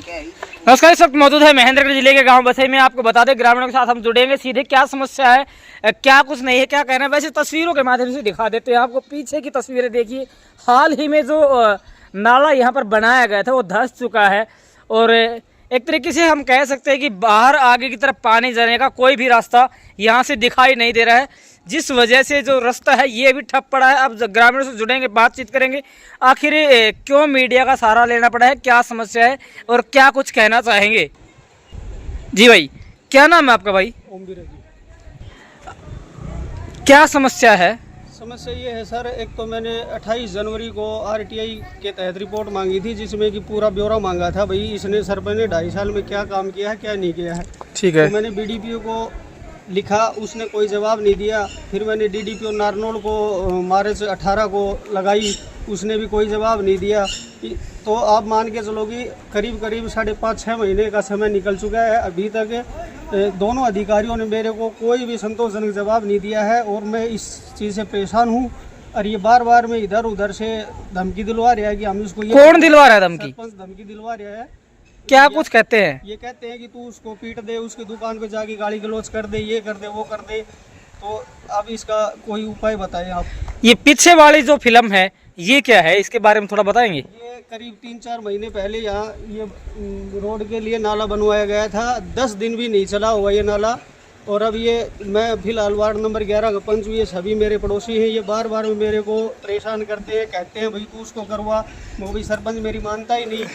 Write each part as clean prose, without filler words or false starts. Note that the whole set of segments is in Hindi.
नमस्कार, इस वक्त मौजूद है महेंद्रगढ़ जिले के गांव बसई में। आपको बता दें, ग्रामीणों के साथ हम जुड़ेंगे सीधे। क्या समस्या है, क्या कुछ नहीं है, क्या कहना है, वैसे तस्वीरों के माध्यम से दिखा देते हैं आपको। पीछे की तस्वीरें देखिए। हाल ही में जो नाला यहाँ पर बनाया गया था वो धंस चुका है और एक तरीके से हम कह सकते हैं कि बाहर आगे की तरफ पानी जाने का कोई भी रास्ता यहाँ से दिखाई नहीं दे रहा है, जिस वजह से जो रास्ता है ये भी ठप पड़ा है। अब ग्रामीणों से जुड़ेंगे, बातचीत करेंगे, आखिर क्यों मीडिया का सहारा लेना पड़ा है, क्या समस्या है और क्या कुछ कहना चाहेंगे। जी भाई, क्या नाम है आपका भाई? ओमवीर जी। क्या समस्या है? समस्या ये है सर, एक तो मैंने 28 जनवरी को आरटीआई के तहत रिपोर्ट मांगी थी, जिसमें कि पूरा ब्यौरा मांगा था। भाई इसने सरपंच ने 2.5 साल में क्या काम किया है, क्या नहीं किया है। ठीक है। तो मैंने बीडीपीओ को लिखा, उसने कोई जवाब नहीं दिया। फिर मैंने डीडीपीओ नारनौल को मार्च 18 को लगाई, उसने भी कोई जवाब नहीं दिया। तो आप मान के चलो कि करीब 5.5-6 महीने का समय निकल चुका है। अभी तक दोनों अधिकारियों ने मेरे को कोई भी संतोषजनक जवाब नहीं दिया है और मैं इस चीज़ से परेशान हूँ। और ये बार बार में इधर उधर से धमकी दिलवा रहा है कि हम इसको। कौन दिलवा रहा है धमकी? सरपंच धमकी दिलवा रहा है। क्या कुछ कहते हैं? ये कहते हैं कि तू उसको पीट दे, उसकी दुकान पे जाके गाली गलौज कर दे, ये कर दे, वो कर दे। तो अब इसका कोई उपाय बताएं आप। ये पीछे वाली जो फिल्म है ये क्या है, इसके बारे में थोड़ा बताएंगे? ये करीब 3-4 महीने पहले यहाँ ये रोड के लिए नाला बनवाया गया था। 10 दिन भी नहीं चला हुआ ये नाला। और अब ये मैं फिलहाल वार्ड नंबर 11 का पंच, ये सभी मेरे पड़ोसी हैं, ये बार बार मेरे को परेशान करते हैं, कहते हैं भाई तू उसको करवा। वो भी सरपंच मेरी मानता ही नहीं।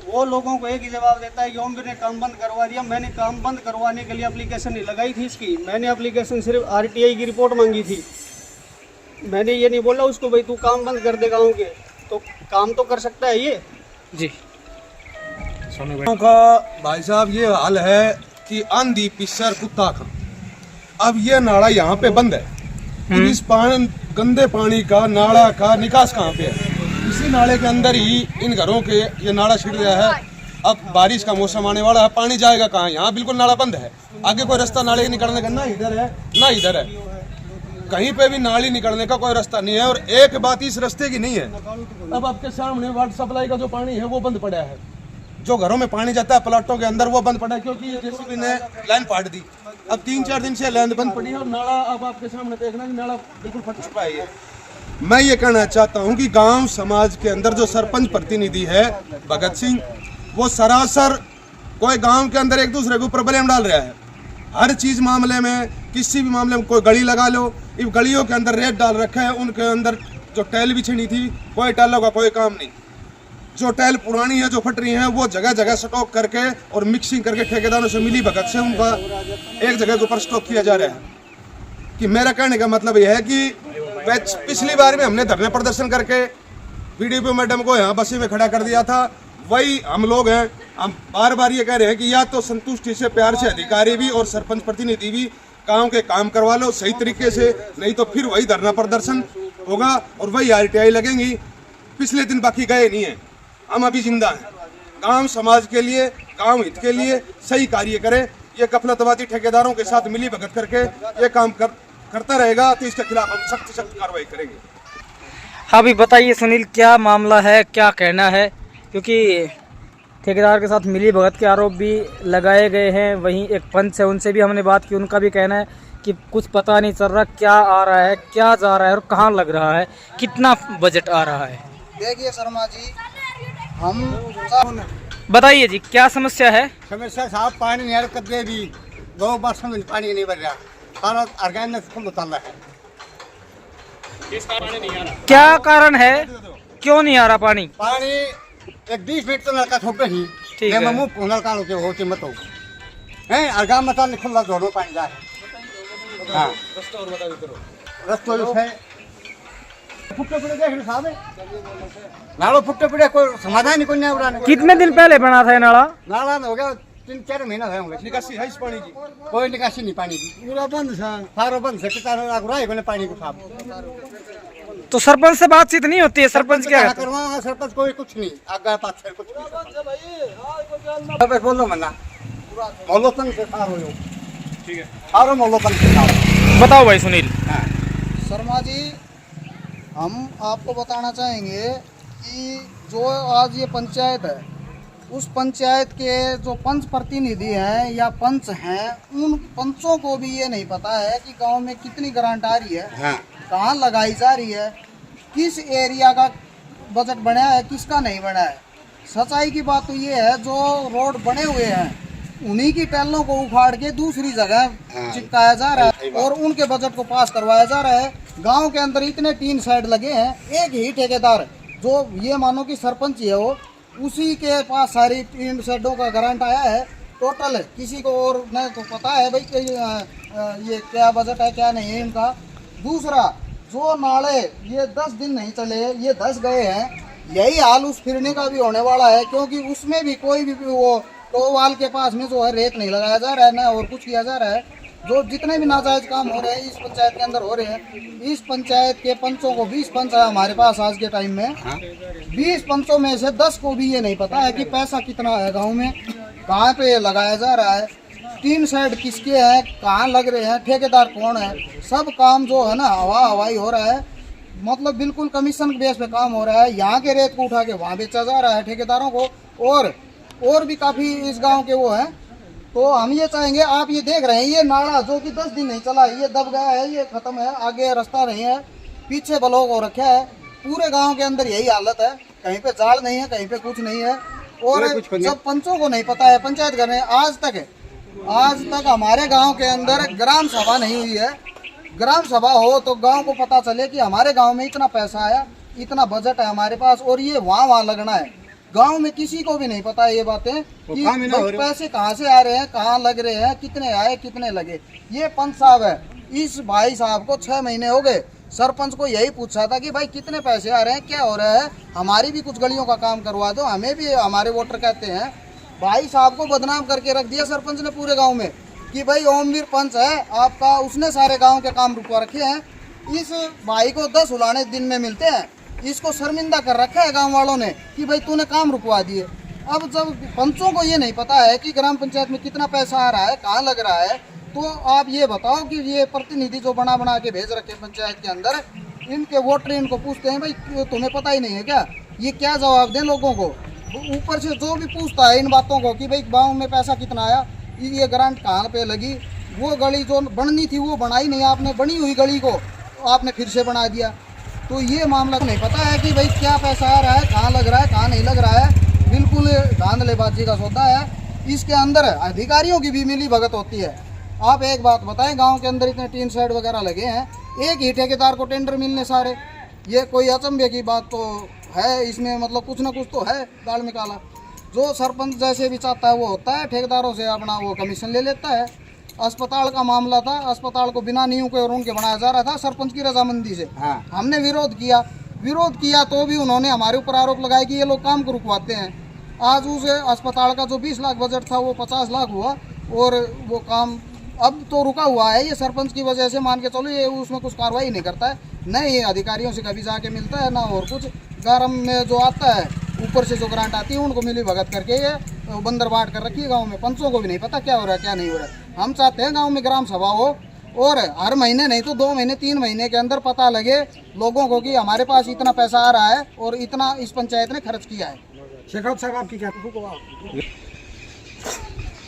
वो लोगों को एक ही जवाब देता है कि ओमवीर ने काम बंद करवा दिया। मैंने काम बंद करवाने के लिए एप्लीकेशन नहीं लगाई थी इसकी। मैंने एप्लीकेशन सिर्फ आरटीआई की रिपोर्ट मांगी थी। मैंने ये नहीं बोला उसको भाई तू काम बंद कर दे गाँव के, तो काम तो कर सकता है ये। जी का भाई साहब ये हाल है कि आंधी पिसर कुत्ता खा। अब ये नाला यहाँ पे बंद है। इस गंदे पानी का नाला का निकास कहाँ पे है? इसी नाले के अंदर ही इन घरों के ये नाला छिड़ गया है। अब बारिश का मौसम आने वाला है, पानी जाएगा कहाँ? यहाँ बिल्कुल नाला बंद है। आगे कोई रास्ता नाले निकलने का ना इधर है ना इधर है, कहीं पे भी नाली निकलने का कोई रास्ता नहीं है। और एक बात इस रास्ते की नहीं है, अब आपके सामने वाटर सप्लाई का जो पानी है वो बंद पड़ा है। जो घरों में पानी जाता है प्लाटों के अंदर वो बंद पड़ा है, क्योंकि जेसीबी ने लाइन फाड़ दी। अब 3-4 दिन से लाइन बंद पड़ी है और नाला अब आपके सामने देखना कि नाला बिल्कुल फट चुका है। मैं ये कहना चाहता हूँ कि गांव समाज के अंदर जो सरपंच प्रतिनिधि है भगत सिंह, वो सरासर कोई गांव के अंदर एक दूसरे के ऊपर ब्लेम डाल रहा है। हर चीज मामले में, किसी भी मामले में, कोई गली लगा लो, इन गलियों के अंदर रेत डाल रखा है। उनके अंदर जो टाइल बिछनी थी, कोई टाइलों का कोई काम नहीं। जो टाइल पुरानी है, जो फट रही है, वो जगह जगह स्टॉक करके और मिक्सिंग करके ठेकेदारों से मिली भगत से उनका एक जगह के ऊपर स्टॉक किया जा रहा है। कि मेरा कहने का मतलब यह है कि पिछली बार में हमने धरने प्रदर्शन करके बीडीपीओ मैडम को यहाँ बसी में खड़ा कर दिया था। वही हम लोग हैं, हम बार बार ये कह रहे हैं कि या तो संतुष्टि से, प्यार से अधिकारी भी और सरपंच प्रतिनिधि भी गाँव के काम करवा लो सही तरीके से, नहीं तो फिर वही धरना प्रदर्शन होगा और वही आरटीआई लगेंगी। पिछले दिन बाकी गए नहीं है, हम अभी जिंदा हैं। गांव समाज के लिए, गांव हित के लिए सही कार्य करें। ये गफलतवादी ठेकेदारों के साथ मिली भगत करके ये काम करता रहेगा तो इसके खिलाफ हम सख्त कार्रवाई करेंगे। अभी बताइए सुनील, क्या मामला है, क्या कहना है? क्योंकि ठेकेदार के साथ मिली भगत के आरोप भी लगाए गए हैं। वहीं एक पंच है, उनसे भी हमने बात की, उनका भी कहना है कि कुछ पता नहीं चल रहा क्या आ रहा है, क्या जा रहा है और कहाँ लग रहा है, कितना बजट आ रहा है। देखिए शर्मा जी, हम बताइए जी, क्या समस्या है? समस्या साहब पानी नहीं कदे भी 2 बार समझ पानी नहीं भर रहा, सारा अर्गेन फुल उतारना है। क्या कारण है, क्यों नहीं आ रहा पानी? पानी एक 20 मिनट तो नलका ठोके ही, ठीक है। मुँह नलका होते मत हो है अर्गा मता खुला जोड़ो पानी जाए। हाँ रस्तो है फुटे पड़े, देख रहे साहब नालो फुटे पड़े, कोई समाधान ही कोई नहीं हो। कितने दिन पहले बना था नाला? नाला हो गया 3-4 महीना है होंगे। निकासी है इस पानी की? कोई निकासी नहीं पानी की, पूरा बंद है, सारा बंद है। कितना पानी को साहब तो सरपंच से बातचीत नहीं होती है? सरपंच क्या करवा? सरपंच कोई कुछ नहीं, आगे पाछे कुछ नहीं। बोलो मना मौलोपन से सार हो, ठीक है, सारो मौलोपन से सार। बताओ भाई सुनील। शर्मा जी, हम आपको बताना चाहेंगे कि जो आज ये पंचायत है, उस पंचायत के जो पंच प्रतिनिधि हैं या पंच हैं, उन पंचों को भी ये नहीं पता है कि गांव में कितनी ग्रांट आ रही है, कहाँ लगाई जा रही है, किस एरिया का बजट बना है, किसका नहीं बना है। सच्चाई की बात तो ये है, जो रोड बने हुए हैं उन्हीं की टैलों को उखाड़ के दूसरी जगह चिपकाया जा रहा है और उनके बजट को पास करवाया जा रहा है। गांव के अंदर इतने टीन शेड लगे हैं, एक ही ठेकेदार जो ये मानो कि सरपंच ही है, वो उसी के पास सारी टीन शेडों का ग्रांट आया है टोटल। किसी को और नहीं तो पता है भाई कि ये क्या बजट है क्या नहीं है इनका। दूसरा, जो नाले ये 10 दिन नहीं चले, ये 10 गए हैं, यही हाल उस फिरने का भी होने वाला है, क्योंकि उसमें भी कोई भी वो टोवाल के पास में जो है रेत नहीं लगाया जा रहा है ना और कुछ किया जा रहा है। जो जितने भी नाजायज काम हो रहे हैं इस पंचायत के अंदर हो रहे हैं। इस पंचायत के पंचों को 20 पंच है हमारे पास आज के टाइम में। 20 पंचों में से 10 को भी ये नहीं पता है कि पैसा कितना है गांव में, कहाँ पे लगाया जा रहा है, टीन शेड किसके हैं, कहाँ लग रहे हैं, ठेकेदार कौन है। सब काम जो है ना हवाई हो रहा है, मतलब बिल्कुल कमीशन बेस पे काम हो रहा है। यहाँ के रेत को उठा के वहाँ बेचा जा रहा है ठेकेदारों को। और भी काफ़ी इस गाँव के वो हैं। तो हम ये चाहेंगे, आप ये देख रहे हैं ये नाला जो कि 10 दिन नहीं चला, ये दब गया है, ये खत्म है, आगे रास्ता नहीं है, पीछे ब्लॉक हो रखा है। पूरे गांव के अंदर यही हालत है, कहीं पे जाड़ नहीं है, कहीं पे कुछ नहीं है। और जब पंचों को नहीं पता है, पंचायत घर में आज तक हमारे गांव के अंदर ग्राम सभा नहीं हुई है। ग्राम सभा हो तो गांव को पता चले कि हमारे गांव में इतना पैसा आया, इतना बजट है हमारे पास और ये वहाँ लगना है। गांव में किसी को भी नहीं पता है ये बातें कि पैसे कहाँ से आ रहे हैं, कहाँ लग रहे हैं, कितने आए कितने लगे। ये पंच साहब है, इस भाई साहब को 6 महीने हो गए। सरपंच को यही पूछा था कि भाई कितने पैसे आ रहे हैं, क्या हो रहा है, हमारी भी कुछ गलियों का काम करवा दो, हमें भी हमारे वोटर कहते हैं। भाई साहब को बदनाम करके रख दिया सरपंच ने पूरे गाँव में कि भाई ओमवीर पंच है आपका, उसने सारे गाँव के काम रुकवा रखे हैं। इस भाई को 10 उलाने दिन में मिलते हैं, इसको शर्मिंदा कर रखा है गांव वालों ने कि भाई तूने काम रुकवा दिए। अब जब पंचों को ये नहीं पता है कि ग्राम पंचायत में कितना पैसा आ रहा है, कहाँ लग रहा है, तो आप ये बताओ कि ये प्रतिनिधि जो बना के भेज रखे पंचायत के अंदर, इनके वोटर इनको पूछते हैं भाई तुम्हें पता ही नहीं है क्या, ये क्या जवाब दें लोगों को। ऊपर से जो भी पूछता है इन बातों को कि भाई गाँव में पैसा कितना आया, ये ग्रांट कहाँ पे लगी, वो गली जो बननी थी वो बनाई नहीं आपने, बनी हुई गली को आपने फिर से बना दिया। तो ये मामला नहीं पता है कि भाई क्या पैसा आ रहा है, कहाँ लग रहा है, कहाँ नहीं लग रहा है। बिल्कुल धांधलेबाजी का सौदा है। इसके अंदर अधिकारियों की भी मिली भगत होती है। आप एक बात बताएं, गांव के अंदर इतने टीन शेड वगैरह लगे हैं, एक ही ठेकेदार को टेंडर मिलने सारे, ये कोई अचंभे की बात तो है। इसमें मतलब कुछ ना कुछ तो है दाल में काला। जो सरपंच जैसे भी चाहता है वो होता है, ठेकेदारों से अपना वो कमीशन ले लेता है। अस्पताल का मामला था, अस्पताल को बिना नींव के और उनके बनाया जा रहा था सरपंच की रजामंदी से। हमने विरोध किया तो भी उन्होंने हमारे ऊपर आरोप लगाया कि ये लोग काम को रुकवाते हैं। आज उस अस्पताल का जो 20 लाख बजट था वो 50 लाख हुआ और वो काम अब तो रुका हुआ है। ये सरपंच की वजह से मान के चलो, ये उसमें कुछ कार्रवाई नहीं करता है, न ये अधिकारियों से कभी जाके मिलता है, ना और कुछ। गारम में जो आता है ऊपर से जो ग्रांट आती है उनको मिली भगत करके ये बंदर बांट कर रखी है गाँव में। पंचों को भी नहीं पता क्या हो रहा है क्या नहीं हो रहा है। हम चाहते हैं गांव में ग्राम सभा हो और हर महीने नहीं तो 2 महीने 3 महीने के अंदर पता लगे लोगों को कि हमारे पास इतना पैसा आ रहा है और इतना इस पंचायत ने खर्च किया है। शेखावत साहब आपकी क्या?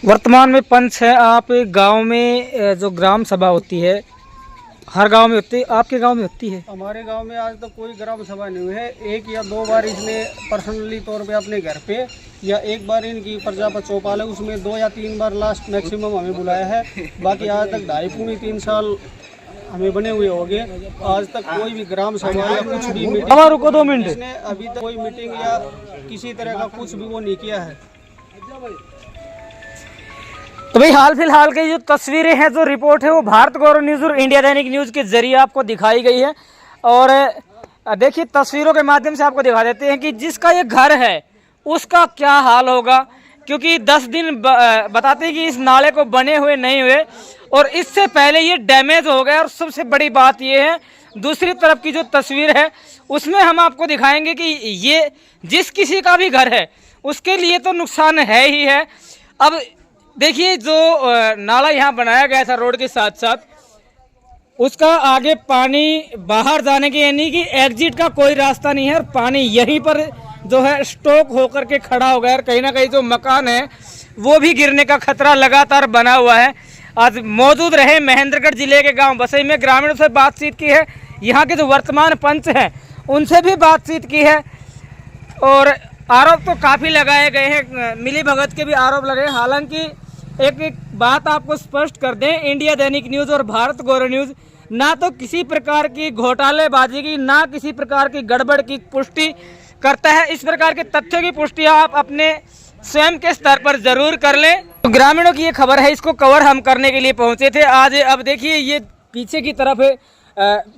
वर्तमान में पंच है आप, गांव में जो ग्राम सभा होती है हर गांव में होती है, आपके गांव में होती है? हमारे गांव में आज तक कोई ग्राम सभा नहीं हुई है। 1 या 2 बार इसने पर्सनली तौर पे अपने घर पे, या 1 बार इनकी प्रजापत चौपाल है उसमें 2 या 3 बार लास्ट मैक्सिमम हमें बुलाया है। बाकी आज तक 2.5-3 साल हमें बने हुए हो गए, आज तक कोई भी ग्राम सभा या कुछ भी मीटिंग, रुको 2 मिनट, इसने अभी तक कोई मीटिंग या किसी तरह का कुछ भी वो नहीं किया है। तो भाई हाल फिलहाल की जो तस्वीरें हैं, जो रिपोर्ट है वो भारत गौरव न्यूज़ और इंडिया दैनिक न्यूज़ के जरिए आपको दिखाई गई है। और देखिए तस्वीरों के माध्यम से आपको दिखा देते हैं कि जिसका ये घर है उसका क्या हाल होगा, क्योंकि 10 दिन बताते हैं कि इस नाले को बने हुए नहीं हुए और इससे पहले ये डैमेज हो गया। और सबसे बड़ी बात ये है, दूसरी तरफ की जो तस्वीर है उसमें हम आपको दिखाएंगे कि ये जिस किसी का भी घर है उसके लिए तो नुकसान है ही है। अब देखिए जो नाला यहाँ बनाया गया था रोड के साथ साथ, उसका आगे पानी बाहर जाने के यानी कि एग्जिट का कोई रास्ता नहीं है और पानी यहीं पर जो है स्टॉक होकर के खड़ा हो गया है। कहीं ना कहीं जो मकान है वो भी गिरने का खतरा लगातार बना हुआ है। आज मौजूद रहे महेंद्रगढ़ जिले के गांव बसई में, ग्रामीणों से बातचीत की है, यहाँ के जो वर्तमान पंच हैं उनसे भी बातचीत की है और आरोप तो काफ़ी लगाए गए हैं, मिली भगत के भी आरोप लगे। हालांकि एक बात आपको स्पष्ट कर दें, इंडिया दैनिक न्यूज़ और भारत गौरव न्यूज़ ना तो किसी प्रकार की घोटालेबाजी की ना किसी प्रकार की गड़बड़ की पुष्टि करता है। इस प्रकार के तथ्यों की पुष्टि आप अपने स्वयं के स्तर पर जरूर कर लें। तो ग्रामीणों की ये खबर है, इसको कवर हम करने के लिए पहुंचे थे आज। अब देखिए ये पीछे की तरफ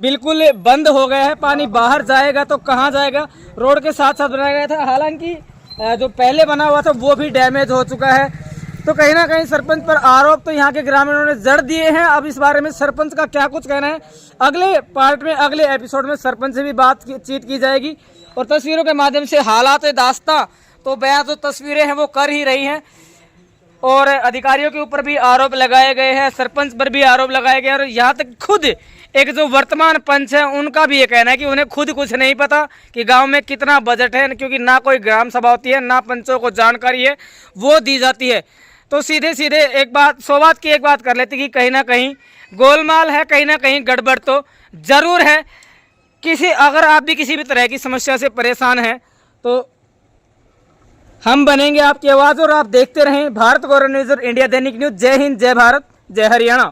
बिल्कुल बंद हो गया है, पानी बाहर जाएगा तो कहाँ जाएगा, रोड के साथ साथ बनाया गया था। हालांकि जो पहले बना हुआ था वो भी डैमेज हो चुका है। तो कहीं ना कहीं सरपंच पर आरोप तो यहाँ के ग्रामीणों ने जड़ दिए हैं। अब इस बारे में सरपंच का क्या कुछ कहना है, अगले पार्ट में, अगले एपिसोड में सरपंच से भी बातचीत की जाएगी और तस्वीरों के माध्यम से हालात दास्तां तो बयां जो तस्वीरें हैं वो कर ही रही हैं और अधिकारियों के ऊपर भी आरोप लगाए गए हैं, सरपंच पर भी आरोप लगाए गए हैं और यहाँ तक खुद एक जो वर्तमान पंच है उनका भी ये कहना है कि उन्हें खुद कुछ नहीं पता कि गांव में कितना बजट है, क्योंकि ना कोई ग्राम सभा होती है ना पंचों को जानकारी है वो दी जाती है। तो सीधे सीधे एक बात, सौबात की एक बात कर लेते कि कहीं ना कहीं गोलमाल है, कहीं ना कहीं गड़बड़ तो जरूर है। अगर आप भी किसी भी तरह की समस्या से परेशान हैं तो हम बनेंगे आपकी आवाज़ और आप देखते रहें भारत गौरव न्यूज़ और इंडिया दैनिक न्यूज़। जय हिंद, जय भारत, जय हरियाणा।